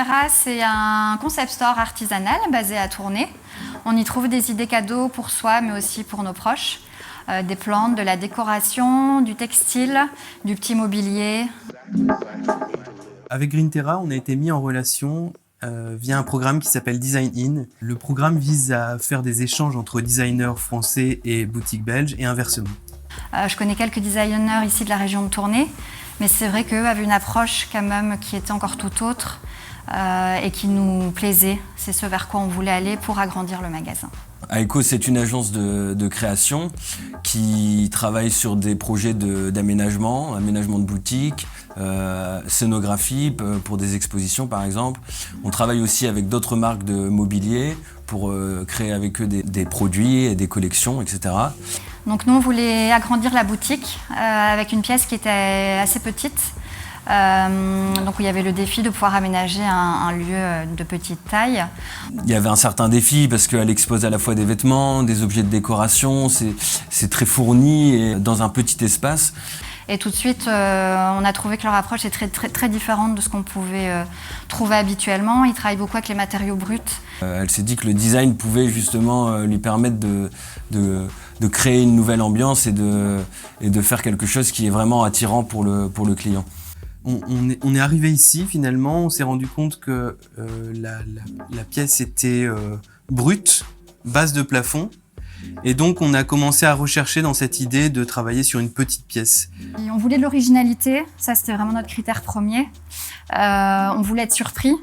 Grintera, c'est un concept store artisanal basé à Tournai. On y trouve des idées cadeaux pour soi, mais aussi pour nos proches. Des plantes, de la décoration, du textile, du petit mobilier. Avec Grintera, on a été mis en relation via un programme qui s'appelle Design In. Le programme vise à faire des échanges entre designers français et boutiques belges et inversement. Je connais quelques designers ici de la région de Tournai, mais c'est vrai qu'eux avaient une approche quand même qui était encore tout autre et qui nous plaisait. C'est ce vers quoi on voulait aller pour agrandir le magasin. Aeco, c'est une agence de création qui travaille sur des projets d'aménagement, aménagement de boutiques, scénographie pour des expositions par exemple. On travaille aussi avec d'autres marques de mobilier pour créer avec eux des produits et des collections, etc. Donc nous, on voulait agrandir la boutique avec une pièce qui était assez petite. Donc il y avait le défi de pouvoir aménager un lieu de petite taille. Il y avait un certain défi parce qu'elle expose à la fois des vêtements, des objets de décoration, c'est très fourni et dans un petit espace. Et tout de suite, on a trouvé que leur approche est très différente de ce qu'on pouvait trouver habituellement. Ils travaillent beaucoup avec les matériaux bruts. Elle s'est dit que le design pouvait justement lui permettre de créer une nouvelle ambiance et de faire quelque chose qui est vraiment attirant pour le client. On est arrivé ici finalement, on s'est rendu compte que la pièce était brute, basse de plafond, et donc on a commencé à rechercher dans cette idée de travailler sur une petite pièce. Et on voulait de l'originalité, ça c'était vraiment notre critère premier. On voulait être surpris,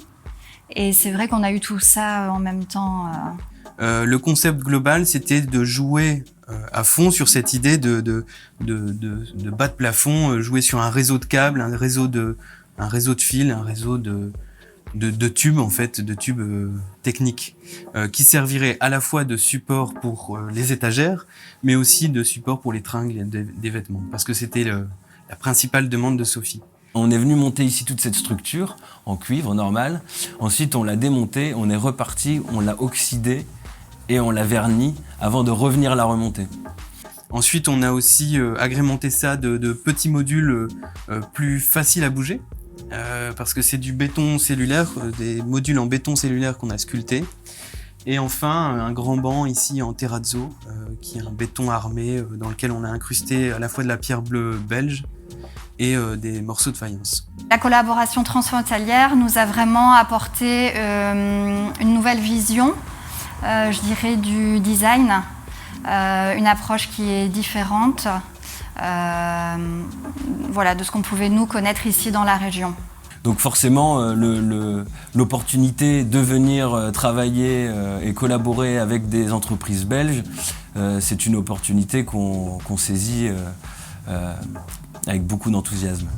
et c'est vrai qu'on a eu tout ça en même temps. Le concept global, c'était de jouer à fond sur cette idée de bas de plafond, jouer sur un réseau de câbles, un réseau de fils, un réseau de tubes en fait, de tubes techniques, qui serviraient à la fois de support pour les étagères, mais aussi de support pour les tringles des vêtements, parce que c'était la principale demande de Sophie. On est venu monter ici toute cette structure en cuivre normal. Ensuite, on l'a démontée, on est reparti, on l'a oxydée et on l'a verni avant de revenir la remonter. Ensuite, on a aussi agrémenté ça de petits modules plus faciles à bouger, parce que c'est du béton cellulaire, des modules en béton cellulaire qu'on a sculptés. Et enfin, un grand banc ici en terrazzo, qui est un béton armé dans lequel on a incrusté à la fois de la pierre bleue belge et des morceaux de faïence. La collaboration transfrontalière nous a vraiment apporté une nouvelle vision, je dirais, du design, une approche qui est différente voilà, de ce qu'on pouvait nous connaître ici dans la région. Donc forcément, l'opportunité de venir travailler et collaborer avec des entreprises belges, c'est une opportunité qu'on saisit avec beaucoup d'enthousiasme.